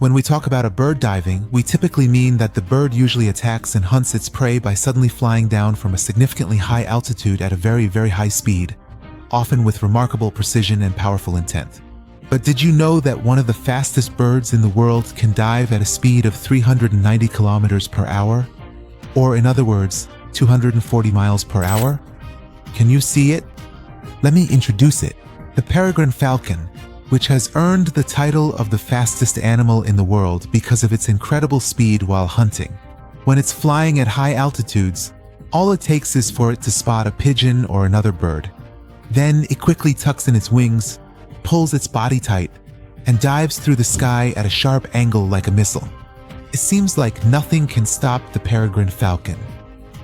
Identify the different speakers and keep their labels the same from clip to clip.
Speaker 1: When we talk about a bird diving, we typically mean that the bird usually attacks and hunts its prey by suddenly flying down from a significantly high altitude at a very, very high speed, often with remarkable precision and powerful intent. But did you know that one of the fastest birds in the world can dive at a speed of 390 kilometers per hour? Or in other words, 240 miles per hour? Can you see it? Let me introduce it. The Peregrine Falcon, which has earned the title of the fastest animal in the world because of its incredible speed while hunting. When it's flying at high altitudes, all it takes is for it to spot a pigeon or another bird. Then it quickly tucks in its wings, pulls its body tight, and dives through the sky at a sharp angle like a missile. It seems like nothing can stop the Peregrine Falcon.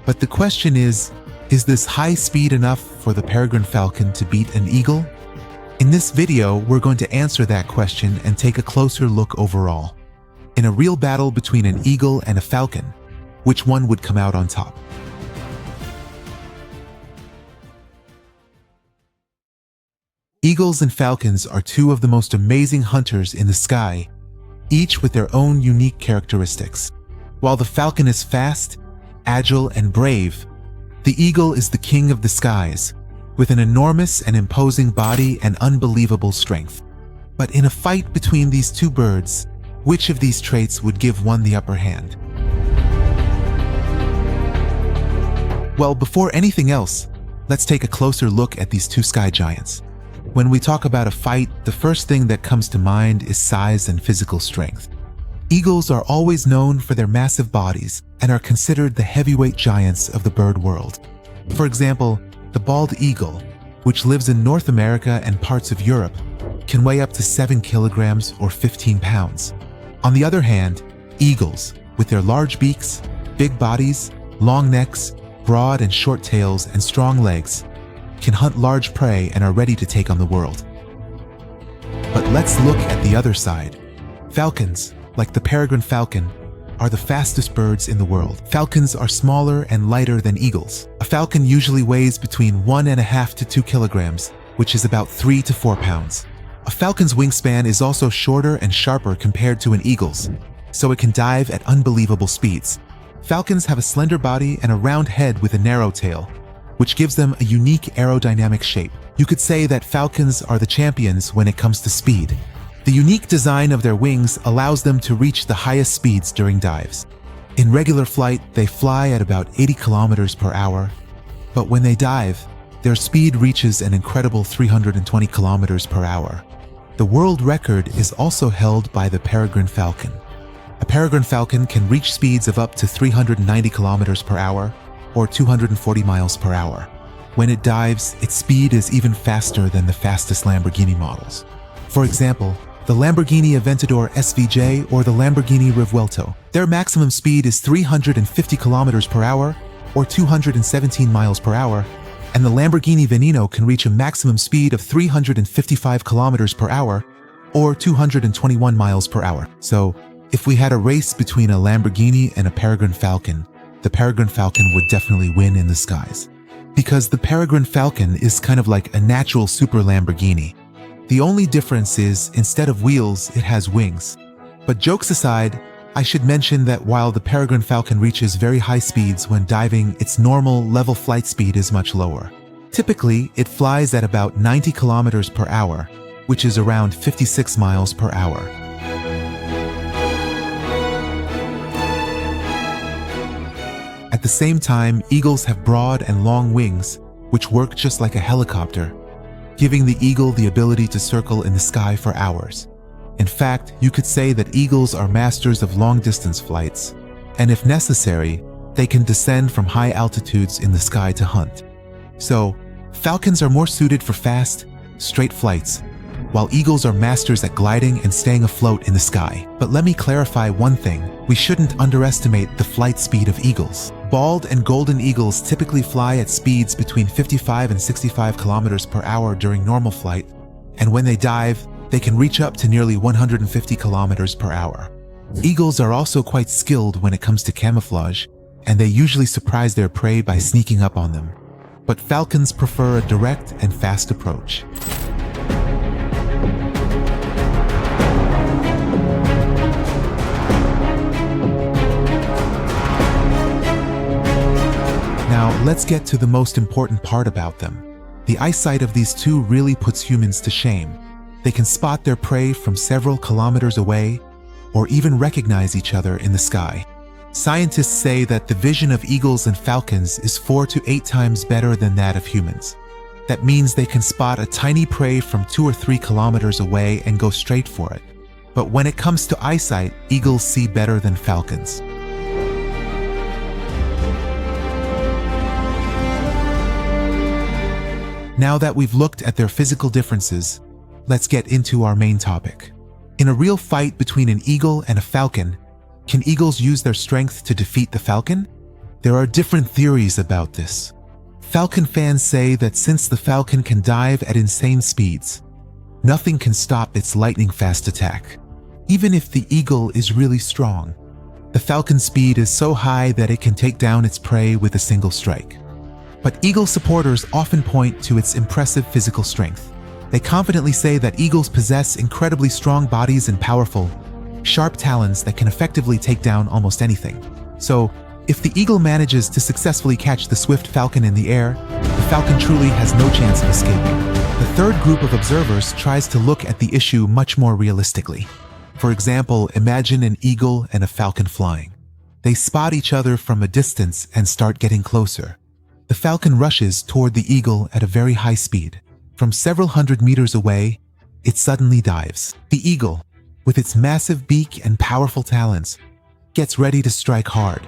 Speaker 1: But the question is this high speed enough for the Peregrine Falcon to beat an eagle? In this video, we're going to answer that question and take a closer look overall. In a real battle between an eagle and a falcon, which one would come out on top? Eagles and falcons are two of the most amazing hunters in the sky, each with their own unique characteristics. While the falcon is fast, agile, and brave, the eagle is the king of the skies, with an enormous and imposing body and unbelievable strength. But in a fight between these two birds, which of these traits would give one the upper hand? Well, before anything else, let's take a closer look at these two sky giants. When we talk about a fight, the first thing that comes to mind is size and physical strength. Eagles are always known for their massive bodies and are considered the heavyweight giants of the bird world. For example, the bald eagle, which lives in North America and parts of Europe, can weigh up to 7 kilograms or 15 pounds. On the other hand, eagles, with their large beaks, big bodies, long necks, broad and short tails, and strong legs, can hunt large prey and are ready to take on the world. But let's look at the other side. Falcons, like the Peregrine Falcon, are the fastest birds in the world. Falcons are smaller and lighter than eagles. A falcon usually weighs between 1.5 to 2 kilograms, which is about 3 to 4 pounds. A falcon's wingspan is also shorter and sharper compared to an eagle's, so it can dive at unbelievable speeds. Falcons have a slender body and a round head with a narrow tail, which gives them a unique aerodynamic shape. You could say that falcons are the champions when it comes to speed. The unique design of their wings allows them to reach the highest speeds during dives. In regular flight, they fly at about 80 kilometers per hour, but when they dive, their speed reaches an incredible 320 kilometers per hour. The world record is also held by the Peregrine Falcon. A Peregrine Falcon can reach speeds of up to 390 kilometers per hour, or 240 miles per hour. When it dives, its speed is even faster than the fastest Lamborghini models. For example, the Lamborghini Aventador SVJ or the Lamborghini Revuelto. Their maximum speed is 350 kilometers per hour, or 217 miles per hour, and the Lamborghini Veneno can reach a maximum speed of 355 kilometers per hour, or 221 miles per hour. So, if we had a race between a Lamborghini and a Peregrine Falcon, the Peregrine Falcon would definitely win in the skies. Because the Peregrine Falcon is kind of like a natural super Lamborghini. The only difference is, instead of wheels, it has wings. But jokes aside, I should mention that while the Peregrine Falcon reaches very high speeds when diving, its normal level flight speed is much lower. Typically, it flies at about 90 kilometers per hour, which is around 56 miles per hour. At the same time, eagles have broad and long wings, which work just like a helicopter, giving the eagle the ability to circle in the sky for hours. In fact, you could say that eagles are masters of long-distance flights, and if necessary, they can descend from high altitudes in the sky to hunt. So, falcons are more suited for fast, straight flights, while eagles are masters at gliding and staying afloat in the sky. But let me clarify one thing. We shouldn't underestimate the flight speed of eagles. Bald and golden eagles typically fly at speeds between 55 and 65 kilometers per hour during normal flight, and when they dive, they can reach up to nearly 150 kilometers per hour. Eagles are also quite skilled when it comes to camouflage, and they usually surprise their prey by sneaking up on them. But falcons prefer a direct and fast approach. let's get to the most important part about them. The eyesight of these two really puts humans to shame. They can spot their prey from several kilometers away, or even recognize each other in the sky. Scientists say that the vision of eagles and falcons is 4 to 8 times better than that of humans. That means they can spot a tiny prey from 2 or 3 kilometers away and go straight for it. But when it comes to eyesight, eagles see better than falcons. Now that we've looked at their physical differences, let's get into our main topic. In a real fight between an eagle and a falcon, can eagles use their strength to defeat the falcon? There are different theories about this. Falcon fans say that since the falcon can dive at insane speeds, nothing can stop its lightning-fast attack. Even if the eagle is really strong, the falcon's speed is so high that it can take down its prey with a single strike. But eagle supporters often point to its impressive physical strength. They confidently say that eagles possess incredibly strong bodies and powerful, sharp talons that can effectively take down almost anything. So, if the eagle manages to successfully catch the swift falcon in the air, the falcon truly has no chance of escaping. The third group of observers tries to look at the issue much more realistically. For example, imagine an eagle and a falcon flying. They spot each other from a distance and start getting closer. The falcon rushes toward the eagle at a very high speed. From several hundred meters away, it suddenly dives. The eagle, with its massive beak and powerful talons, gets ready to strike hard.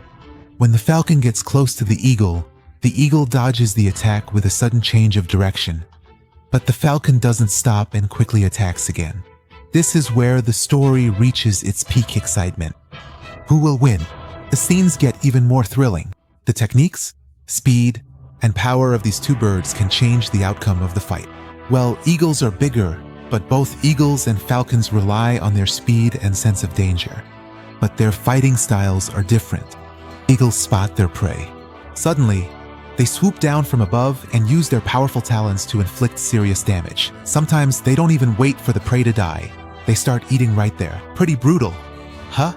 Speaker 1: When the falcon gets close to the eagle dodges the attack with a sudden change of direction. But the falcon doesn't stop and quickly attacks again. This is where the story reaches its peak excitement. Who will win? The scenes get even more thrilling. The techniques, speed, and power of these two birds can change the outcome of the fight. Well, eagles are bigger, but both eagles and falcons rely on their speed and sense of danger. But their fighting styles are different. Eagles spot their prey. Suddenly, they swoop down from above and use their powerful talons to inflict serious damage. Sometimes they don't even wait for the prey to die. They start eating right there. Pretty brutal, huh?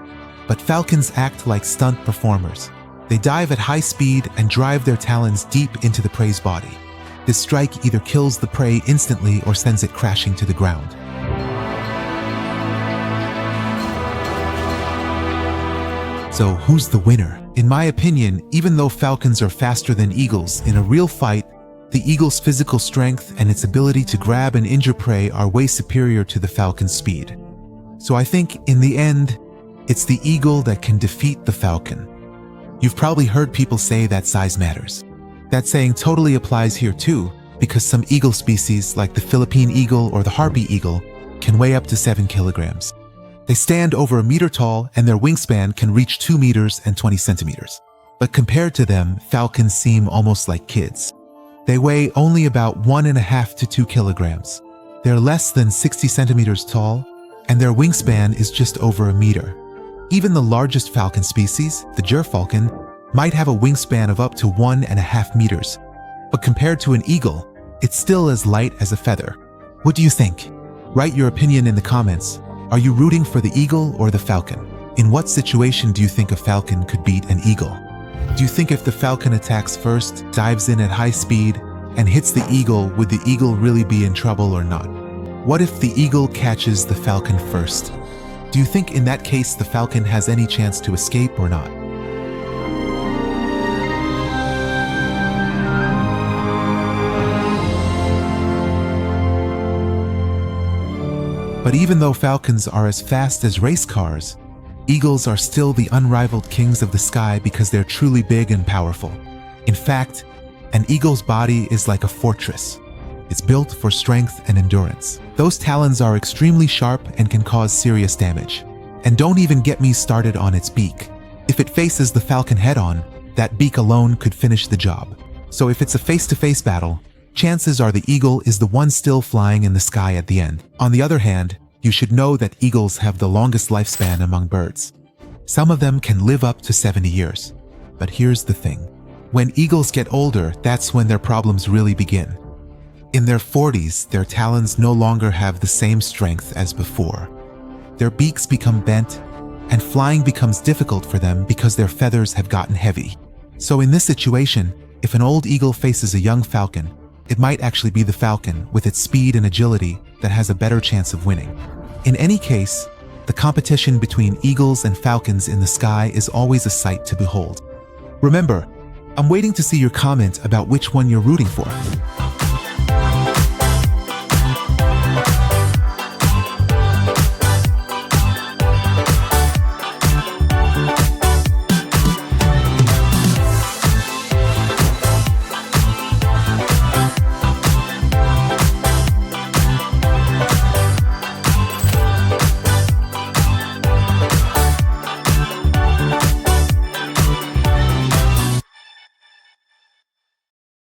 Speaker 1: But falcons act like stunt performers. They dive at high speed and drive their talons deep into the prey's body. This strike either kills the prey instantly or sends it crashing to the ground. So who's the winner? In my opinion, even though falcons are faster than eagles, in a real fight, the eagle's physical strength and its ability to grab and injure prey are way superior to the falcon's speed. So I think, in the end, it's the eagle that can defeat the falcon. You've probably heard people say that size matters. That saying totally applies here too, because some eagle species, like the Philippine eagle or the harpy eagle, can weigh up to 7 kilograms. They stand over a meter tall and their wingspan can reach 2 meters and 20 centimeters. But compared to them, falcons seem almost like kids. They weigh only about 1.5 to 2 kilograms. They're less than 60 centimeters tall, and their wingspan is just over a meter. Even the largest falcon species, the gerfalcon, might have a wingspan of up to 1.5 meters. But compared to an eagle, it's still as light as a feather. What do you think? Write your opinion in the comments. Are you rooting for the eagle or the falcon? In what situation do you think a falcon could beat an eagle? Do you think if the falcon attacks first, dives in at high speed, and hits the eagle, would the eagle really be in trouble or not? What if the eagle catches the falcon first? Do you think in that case the falcon has any chance to escape or not? But even though falcons are as fast as race cars, eagles are still the unrivaled kings of the sky because they're truly big and powerful. In fact, an eagle's body is like a fortress. It's built for strength and endurance. Those talons are extremely sharp and can cause serious damage. And don't even get me started on its beak. If it faces the falcon head-on, that beak alone could finish the job. So if it's a face-to-face battle, chances are the eagle is the one still flying in the sky at the end. On the other hand, you should know that eagles have the longest lifespan among birds. Some of them can live up to 70 years. But here's the thing. When eagles get older, that's when their problems really begin. In their 40s, their talons no longer have the same strength as before. Their beaks become bent, and flying becomes difficult for them because their feathers have gotten heavy. So in this situation, If an old eagle faces a young falcon, it might actually be the falcon with its speed and agility that has a better chance of winning. In any case, the competition between eagles and falcons in the sky is always a sight to behold. Remember, I'm waiting to see your comment about which one you're rooting for.